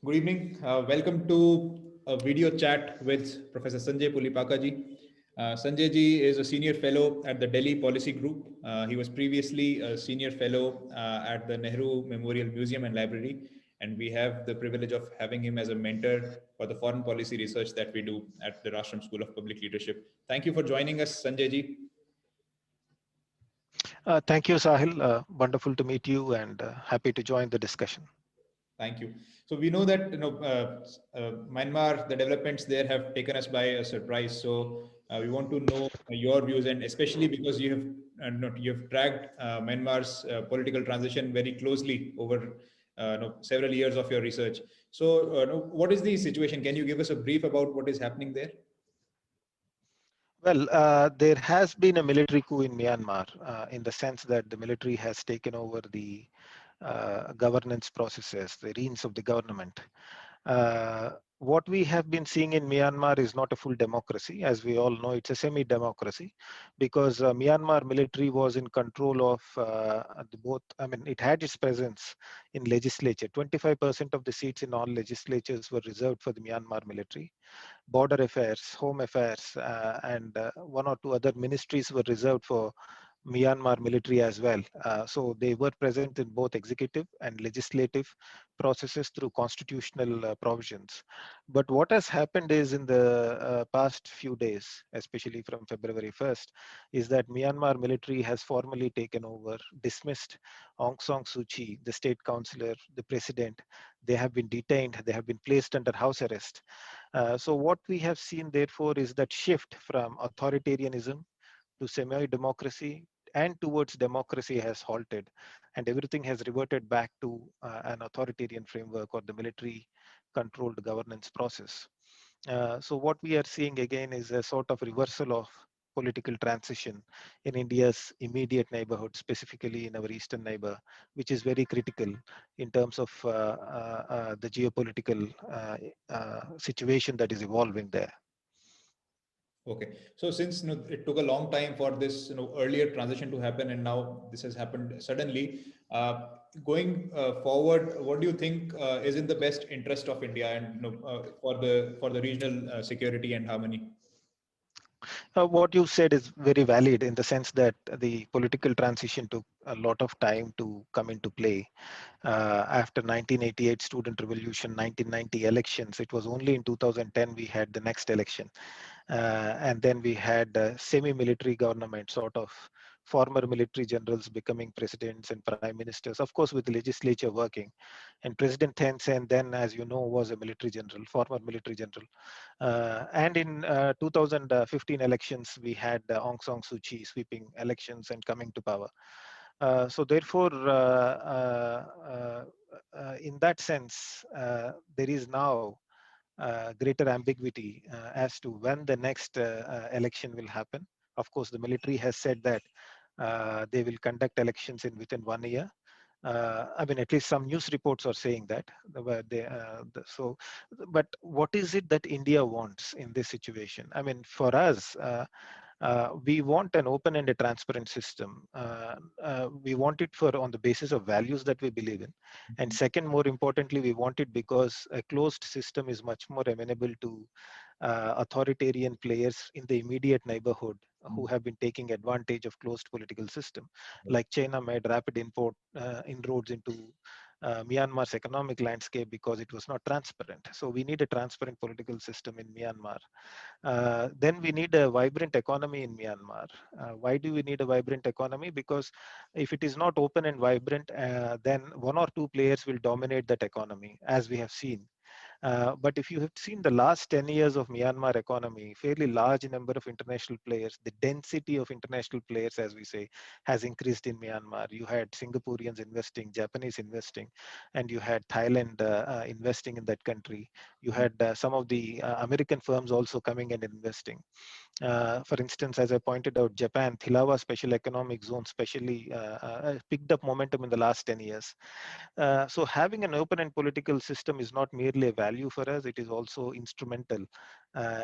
Good evening. Welcome to a video chat with Professor Sanjay Pulipaka ji. Sanjay ji is a senior fellow at the Delhi Policy Group. He was previously a senior fellow at the Nehru Memorial Museum and Library, and we have the privilege of having him as a mentor for the foreign policy research that we do at the Rashtram School of Public Leadership. Thank you for joining us, Sanjay ji. Thank you, Sahil. Wonderful to meet you and happy to join the discussion. Thank you. So we know that Myanmar, the developments there have taken us by a surprise. So we want to know your views, and especially because you have tracked Myanmar's political transition very closely over several years of your research. So what is the situation? Can you give us a brief about what is happening there? Well, there has been a military coup in Myanmar in the sense that the military has taken over the governance processes, the reins of the government. What we have been seeing in Myanmar is not a full democracy. As we all know, it's a semi-democracy because Myanmar military was in control of it had its presence in legislature. 25% of the seats in all legislatures were reserved for the Myanmar military. Border affairs, home affairs, and one or two other ministries were reserved for Myanmar military as well. So they were present in both executive and legislative processes through constitutional provisions. But what has happened is in the past few days, especially from February 1st, is that Myanmar military has formally taken over, dismissed Aung San Suu Kyi, the state councillor, the president. They have been detained, they have been placed under house arrest. So what we have seen, therefore, is that shift from authoritarianism to semi-democracy and towards democracy has halted, and everything has reverted back to an authoritarian framework or the military-controlled governance process. So what we are seeing again is a sort of reversal of political transition in India's immediate neighborhood, specifically in our eastern neighbor, which is very critical in terms of the geopolitical situation that is evolving there. Okay, so since it took a long time for this earlier transition to happen, and now this has happened suddenly, going forward, what do you think is in the best interest of India and for the regional security and harmony? What you said is very valid in the sense that the political transition took a lot of time to come into play. After 1988 student revolution, 1990 elections, it was only in 2010 we had the next election. And then we had semi-military government, sort of former military generals becoming presidents and prime ministers, of course, with the legislature working. And President Thein Sein then, as you know, was a military general, former military general. And in 2015 elections, we had Aung San Suu Kyi sweeping elections and coming to power. So therefore, in that sense, there is now greater ambiguity as to when the next election will happen. Of course, the military has said that they will conduct elections in within 1 year. At least some news reports are saying that. But what is it that India wants in this situation? I mean, for us, we want an open and a transparent system. We want it for on the basis of values that we believe in. And second, more importantly, we want it because a closed system is much more amenable to authoritarian players in the immediate neighborhood who have been taking advantage of closed political system. Like China made rapid inroads into Myanmar's economic landscape because it was not transparent. So we need a transparent political system in Myanmar. Then we need a vibrant economy in Myanmar. Why do we need a vibrant economy? Because if it is not open and vibrant, then one or two players will dominate that economy, as we have seen. But if you have seen the last 10 years of Myanmar economy, fairly large number of international players, the density of international players, as we say, has increased in Myanmar. You had Singaporeans investing, Japanese investing, and you had Thailand investing in that country. You had some of the American firms also coming and investing. For instance, as I pointed out, Japan, Thilawa Special Economic Zone specially picked up momentum in the last 10 years. So having an open and political system is not merely a value for us, it is also instrumental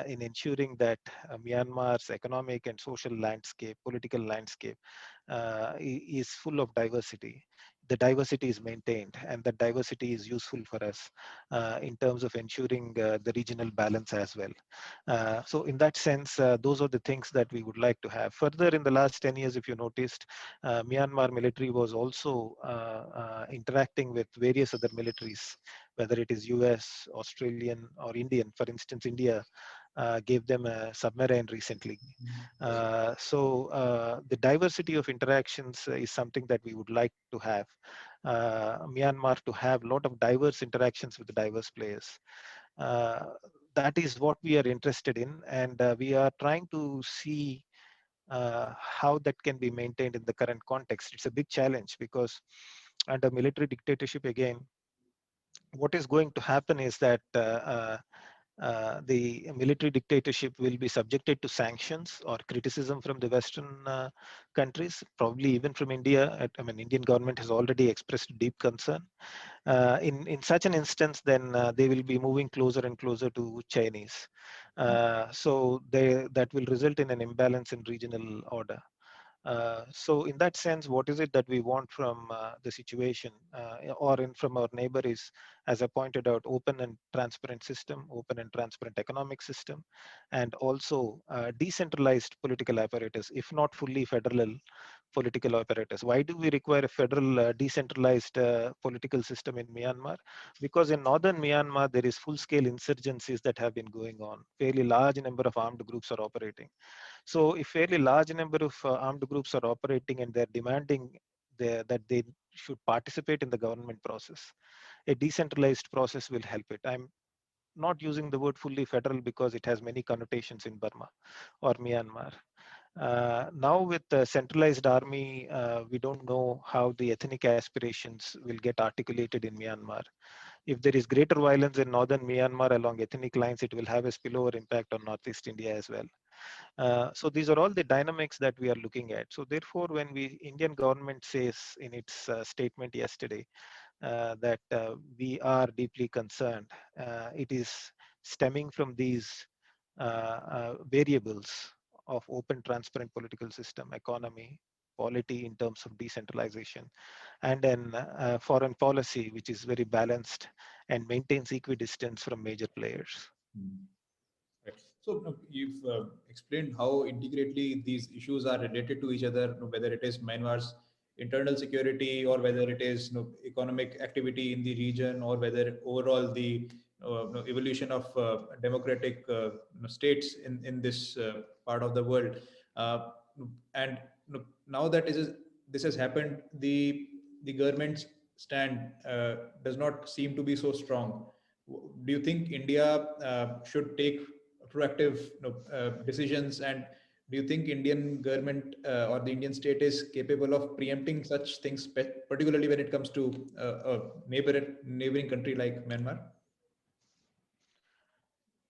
in ensuring that Myanmar's economic and social landscape, political landscape is full of diversity. the diversity is maintained, and that diversity is useful for us in terms of ensuring the regional balance as well. So in that sense, those are the things that we would like to have. Further, in the last 10 years, if you noticed, Myanmar military was also interacting with various other militaries, whether it is US, Australian, or Indian. For instance, India gave them a submarine recently. So the diversity of interactions is something that we would like to have. Myanmar to have a lot of diverse interactions with the diverse players. Uh, that is what we are interested in, and we are trying to see how that can be maintained in the current context. It's a big challenge because under military dictatorship, again, what is going to happen is that the military dictatorship will be subjected to sanctions or criticism from the Western countries, probably even from India. I mean, Indian government has already expressed deep concern. In such an instance, then they will be moving closer and closer to Chinese. That will result in an imbalance in regional order. So in that sense, what is it that we want from the situation from our neighbor is, as I pointed out, open and transparent system, open and transparent economic system, and also decentralized political apparatus, if not fully federal political apparatus. Why do we require a federal decentralized political system in Myanmar? Because in northern Myanmar, there is full-scale insurgencies that have been going on. Fairly large number of armed groups are operating. So a fairly large number of armed groups are operating and they're demanding that they should participate in the government process. A decentralized process will help it. I'm not using the word fully federal because it has many connotations in Burma or Myanmar. Now with the centralized army, we don't know how the ethnic aspirations will get articulated in Myanmar. If there is greater violence in northern Myanmar along ethnic lines, it will have a spillover impact on Northeast India as well. So these are all the dynamics that we are looking at. So therefore, when Indian government says in its statement yesterday that we are deeply concerned, it is stemming from these variables of open, transparent political system, economy, polity in terms of decentralization, and then foreign policy, which is very balanced and maintains equidistance from major players. Right. So you've explained how intricately these issues are related to each other, whether it is Myanmar's internal security or whether it is economic activity in the region or whether overall the evolution of democratic states in this part of the world. Uh, and now that this has happened, the government's stand does not seem to be so strong. Do you think India should take proactive decisions, and do you think Indian government or the Indian state is capable of preempting such things, particularly when it comes to a neighboring country like Myanmar?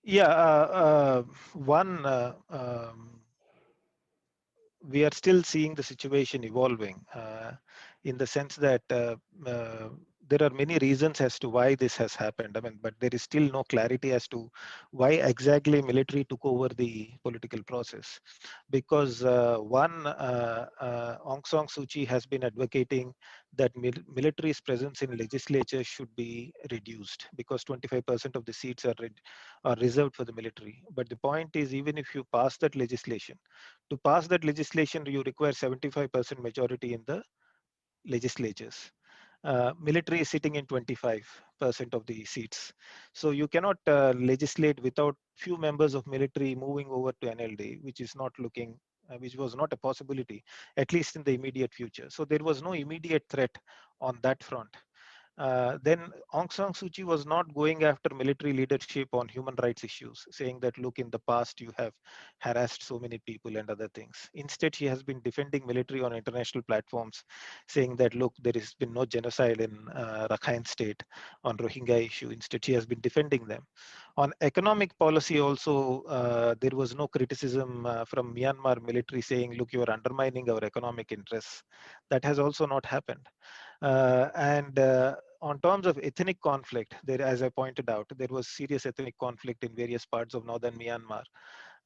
Yeah, one, we are still seeing the situation evolving in the sense that there are many reasons as to why this has happened. I mean, but there is still no clarity as to why exactly military took over the political process. Because Aung San Suu Kyi has been advocating that military's presence in legislature should be reduced because 25% of the seats are reserved for the military. But the point is, even if you pass that legislation, to pass that legislation, you require 75% majority in the legislatures. Military is sitting in 25% of the seats. So you cannot legislate without few members of military moving over to NLD, which was not a possibility, at least in the immediate future. So there was no immediate threat on that front. Then Aung San Suu Kyi was not going after military leadership on human rights issues, saying that, look, in the past you have harassed so many people and other things. Instead, she has been defending military on international platforms, saying that, look, there has been no genocide in Rakhine State on Rohingya issue. Instead, she has been defending them. On economic policy also, there was no criticism from Myanmar military saying, look, you are undermining our economic interests. That has also not happened. And on terms of ethnic conflict, there, as I pointed out, there was serious ethnic conflict in various parts of northern Myanmar.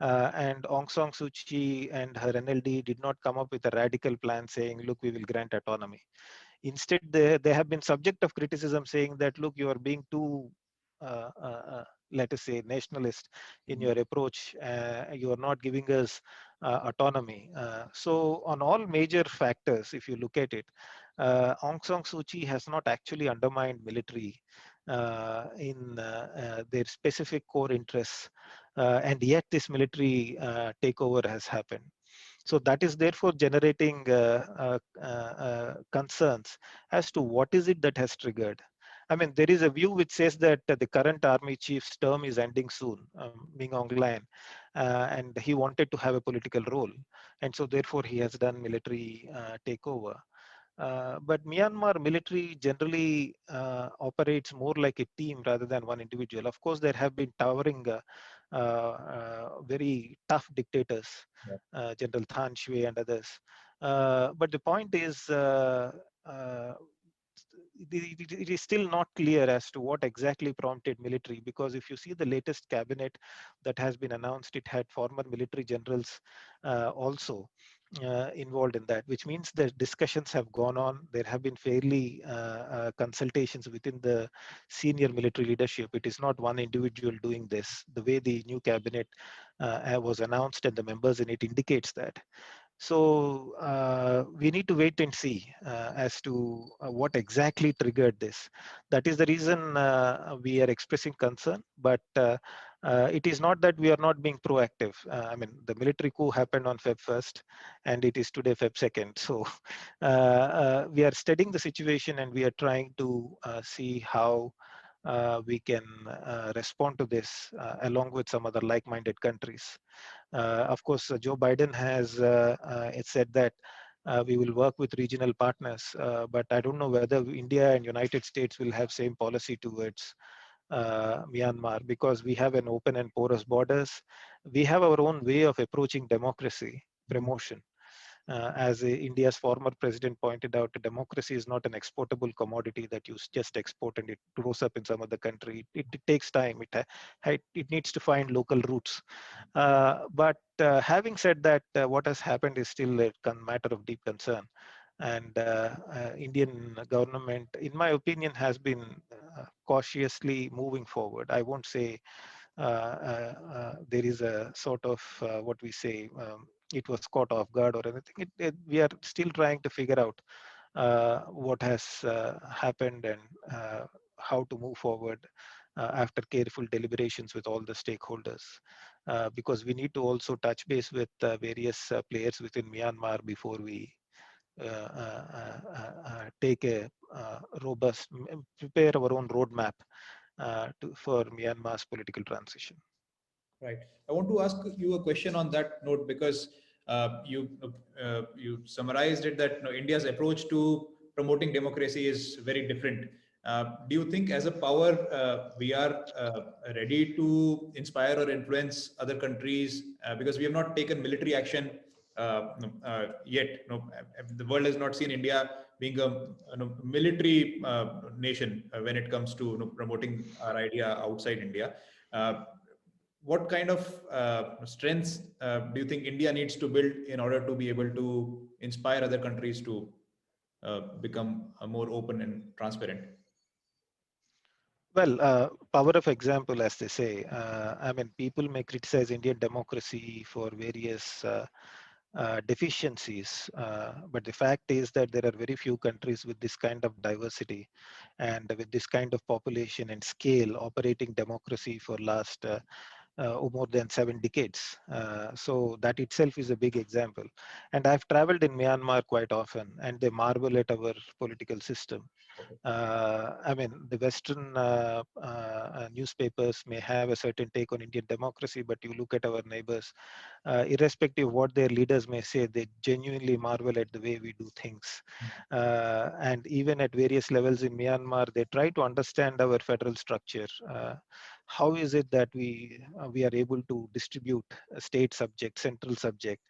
And Aung San Suu Kyi and her NLD did not come up with a radical plan saying, look, we will grant autonomy. Instead, they have been subject of criticism, saying that, look, you are being too, let us say, nationalist in your approach. You are not giving us autonomy. So on all major factors, if you look at it, Aung San Suu Kyi has not actually undermined military in their specific core interests, and yet this military takeover has happened. So that is therefore generating concerns as to what is it that has triggered. I mean, there is a view which says that the current army chief's term is ending soon, Min Aung Hlaing, and he wanted to have a political role, and so therefore he has done military takeover. But Myanmar military generally operates more like a team rather than one individual. Of course, there have been towering, very tough dictators, Yeah. General Than Shwe and others. But the point is, uh, it is still not clear as to what exactly prompted military, because if you see the latest cabinet that has been announced, it had former military generals also involved in that, which means that discussions have gone on. There have been fairly consultations within the senior military leadership. It is not one individual doing this. The way the new cabinet was announced and the members in it indicates that. So we need to wait and see as to what exactly triggered this. That is the reason we are expressing concern, but it is not that we are not being proactive. I mean, the military coup happened on Feb 1st, and it is today Feb 2nd. So we are studying the situation, and we are trying to see how we can respond to this along with some other like-minded countries. Of course, Joe Biden has said that we will work with regional partners, but I don't know whether India and United States will have same policy towards Myanmar, because we have an open and porous borders. We have our own way of approaching democracy promotion. As India's former president pointed out, democracy is not an exportable commodity that you just export and it grows up in some other country. It takes time. It needs to find local roots. But having said that, what has happened is still a matter of deep concern. And Indian government, in my opinion, has been cautiously moving forward. I won't say there is a sort of what we say, it was caught off guard or anything. We are still trying to figure out what has happened and how to move forward after careful deliberations with all the stakeholders. Because we need to also touch base with various players within Myanmar before we take a robust, prepare our own roadmap for Myanmar's political transition. Right. I want to ask you a question on that note, because you summarized it that India's approach to promoting democracy is very different. Do you think, as a power, we are ready to inspire or influence other countries? Because we have not taken military action yet. The world has not seen India being a military nation when it comes to promoting our idea outside India. What kind of strengths do you think India needs to build in order to be able to inspire other countries to become more open and transparent? Well, power of example, as they say. I mean, people may criticize Indian democracy for various deficiencies, but the fact is that there are very few countries with this kind of diversity and with this kind of population and scale operating democracy for last more than 7 decades. So that itself is a big example. And I've traveled in Myanmar quite often, and they marvel at our political system. I mean, the Western newspapers may have a certain take on Indian democracy, but you look at our neighbors, irrespective of what their leaders may say, they genuinely marvel at the way we do things. And even at various levels in Myanmar, they try to understand our federal structure. How is it that we are able to distribute a state subject, central subject?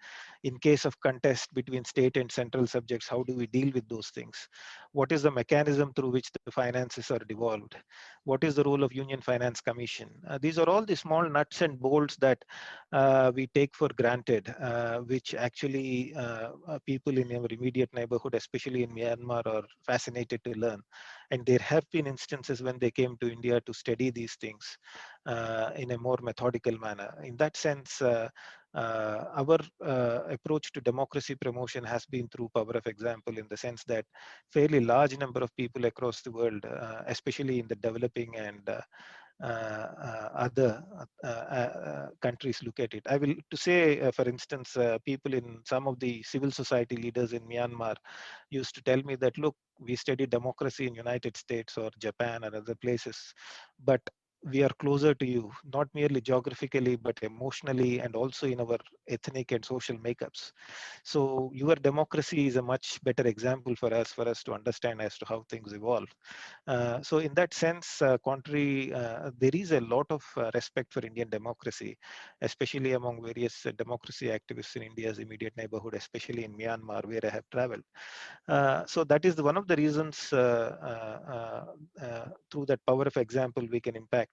In case of contest between state and central subjects, how do we deal with those things? What is the mechanism through which the finances are devolved? What is the role of union Finance Commission. These are all the small nuts and bolts that we take for granted, which actually people in our immediate neighborhood, especially in Myanmar, are fascinated to learn. And there have been instances when they came to India to study these things in a more methodical manner. In that sense, our approach to democracy promotion has been through power of example, in the sense that fairly large number of people across the world, especially in the developing and other countries, look at it. I will to say, for instance, people in some of the civil society leaders in Myanmar used to tell me that, look, we study democracy in United States or Japan or other places, but we are closer to you, not merely geographically, but emotionally, and also in our ethnic and social makeups. So your democracy is a much better example for us to understand as to how things evolve. So in that sense, there is a lot of respect for Indian democracy, especially among various democracy activists in India's immediate neighborhood, especially in Myanmar, where I have traveled. So that is one of the reasons through that power of example, we can impact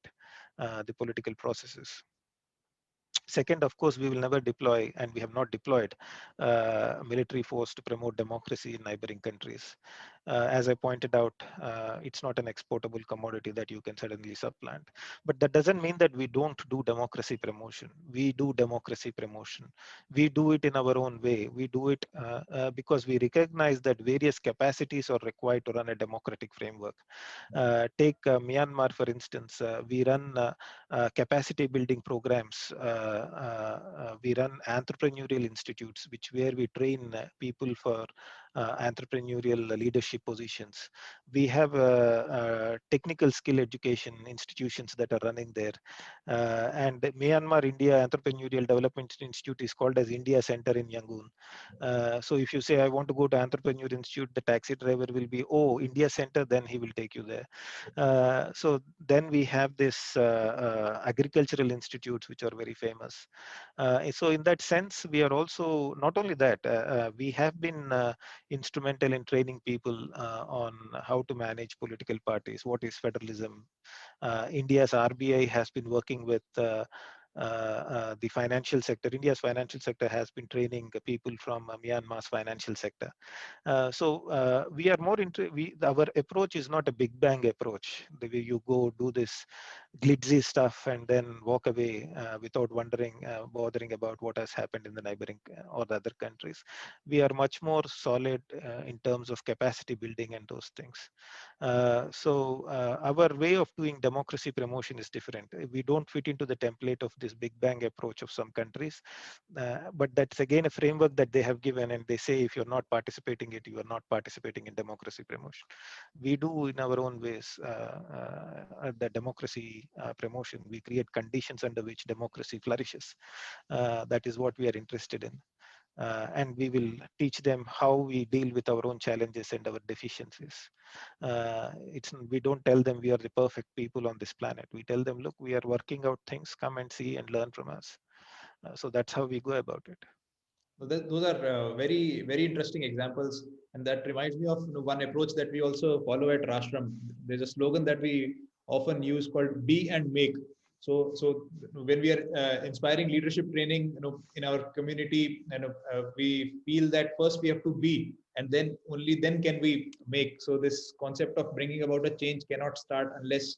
the political processes. Second, of course, we will never deploy, and we have not deployed military force to promote democracy in neighboring countries. As I pointed out, it's not an exportable commodity that you can suddenly supplant. But that doesn't mean that we don't do democracy promotion. We do democracy promotion. We do it in our own way. We do it because we recognize that various capacities are required to run a democratic framework. Take Myanmar, for instance. We run capacity building programs. We run entrepreneurial institutes, where we train people for entrepreneurial leadership positions. We have technical skill education institutions that are running there. And Myanmar India Entrepreneurial Development Institute is called as India Center in Yangon. So if you say, I want to go to Entrepreneur Institute, the taxi driver will be, oh, India Center, then he will take you there. So then we have this agricultural institutes, which are very famous. So in that sense, we are also, not only that, we have been instrumental in training people on how to manage political parties, what is federalism. India's RBI has been working with the financial sector. India's financial sector has been training people from Myanmar's financial sector. So we are more our approach is not a big bang approach, the way you go do this glitzy stuff and then walk away without bothering about what has happened in the neighboring or the other countries. We are much more solid in terms of capacity building and those things. So our way of doing democracy promotion is different. We don't fit into the template of this big bang approach of some countries, but that's again a framework that they have given, and they say if you're not participating it, you are not participating in democracy promotion. We do in our own ways the democracy promotion. We create conditions under which democracy flourishes. That is what we are interested in. And we will teach them how we deal with our own challenges and our deficiencies. We don't tell them we are the perfect people on this planet. We tell them, look, we are working out things, come and see and learn from us. So that's how we go about it. Those are very, very interesting examples. And that reminds me of one approach that we also follow at Rashtram. There's a slogan that we often use called be and make. So when we are inspiring leadership training, in our community, we feel that first we have to be, and then only then can we make. So this concept of bringing about a change cannot start unless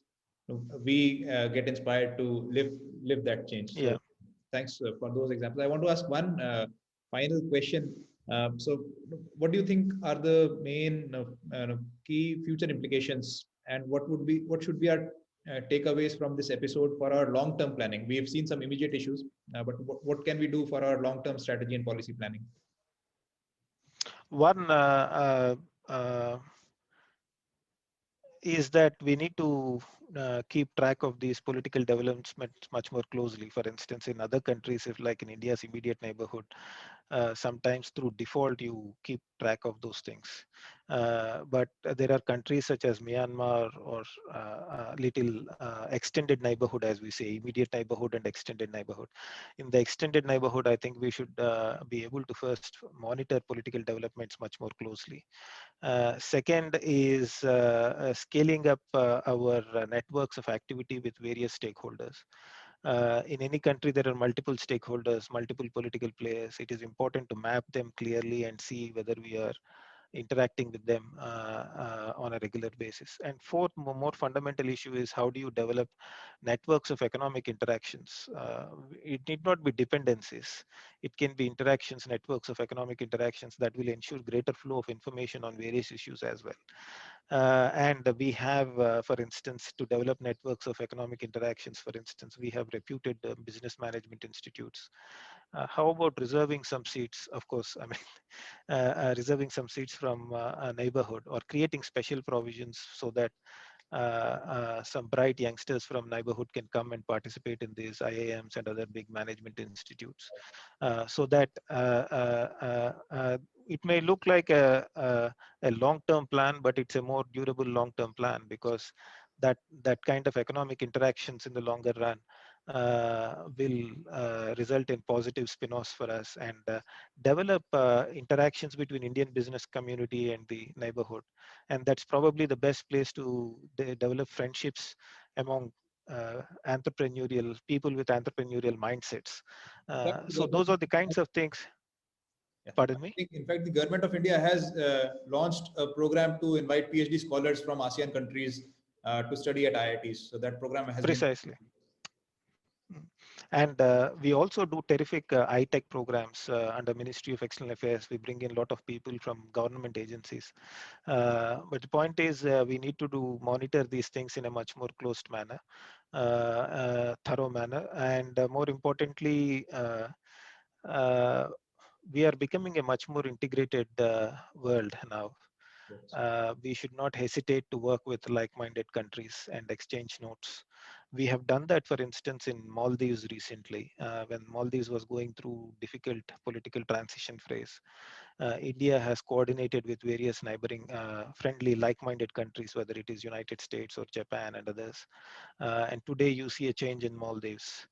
we get inspired to live that change. Yeah. So thanks for those examples. I want to ask one final question. So, what do you think are the main key future implications, and what should be our takeaways from this episode for our long-term planning? We have seen some immediate issues, but what can we do for our long-term strategy and policy planning? One is that we need to keep track of these political developments much more closely. For instance, in other countries, if like in India's immediate neighborhood, Sometimes through default, you keep track of those things. But there are countries such as Myanmar or little extended neighborhood, as we say, immediate neighborhood and extended neighborhood. In the extended neighborhood, I think we should be able to first monitor political developments much more closely. Second is scaling up our networks of activity with various stakeholders. In any country, there are multiple stakeholders, multiple political players. It is important to map them clearly and see whether we are interacting with them on a regular basis. And fourth, more fundamental issue is how do you develop networks of economic interactions? It need not be dependencies. It can be interactions, networks of economic interactions that will ensure greater flow of information on various issues as well. And we have, for instance, to develop networks of economic interactions, for instance, we have reputed business management institutes. How about reserving some seats? Of course, I mean, reserving some seats from a neighborhood or creating special provisions so that some bright youngsters from neighborhood can come and participate in these IIMs and other big management institutes, so that it may look like a long-term plan, but it's a more durable long-term plan, because that kind of economic interactions in the longer run will result in positive spin-offs for us, and develop interactions between Indian business community and the neighborhood. And that's probably the best place to develop friendships among entrepreneurial people with entrepreneurial mindsets. In fact, the So government those are the kinds of things. Yeah. Pardon I me. think, in fact, the government of India has launched a program to invite PhD scholars from ASEAN countries to study at IITs. So that program has been. Precisely. And we also do terrific I-Tech programs under Ministry of External Affairs. We bring in a lot of people from government agencies. But the point is, we need to monitor these things in a much more closed manner, thorough manner, and more importantly, we are becoming a much more integrated world now. Yes. We should not hesitate to work with like-minded countries and exchange notes. We have done that, for instance, in Maldives recently, when Maldives was going through difficult political transition phase. India has coordinated with various neighboring friendly, like-minded countries, whether it is United States or Japan and others. And today you see a change in Maldives.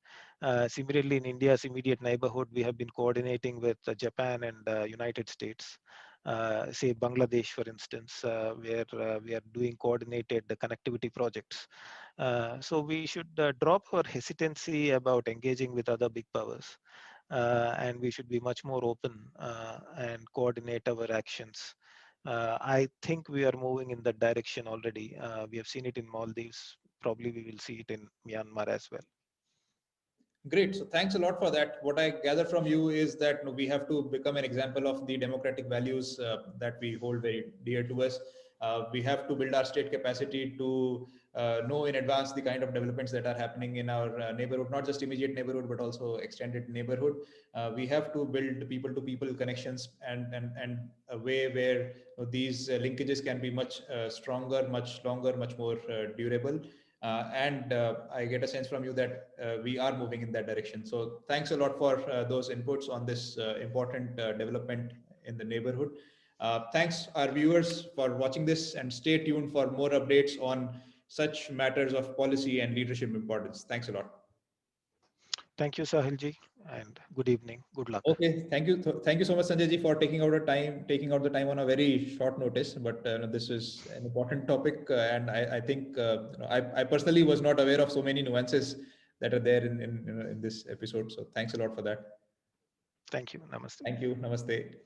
Similarly, in India's immediate neighborhood, we have been coordinating with Japan and United States. Say Bangladesh, for instance, where we are doing coordinated connectivity projects. So we should drop our hesitancy about engaging with other big powers. And we should be much more open and coordinate our actions. I think we are moving in that direction already. We have seen it in Maldives. Probably we will see it in Myanmar as well. Great. So thanks a lot for that. What I gather from you is that we have to become an example of the democratic values that we hold very dear to us. We have to build our state capacity to know in advance the kind of developments that are happening in our neighborhood, not just immediate neighborhood, but also extended neighborhood. We have to build people-to-people connections and a way where these linkages can be much stronger, much longer, much more durable. And I get a sense from you that we are moving in that direction. So thanks a lot for those inputs on this important development in the neighborhood. Thanks our viewers for watching this, and stay tuned for more updates on such matters of policy and leadership importance. Thanks a lot. Thank you, Sahilji, and good evening. Good luck. Okay, thank you. Thank you so much, Sanjay ji, for taking out the time on a very short notice. But this is an important topic, and I think I personally was not aware of so many nuances that are there in this episode. So thanks a lot for that. Thank you. Namaste. Thank you. Namaste.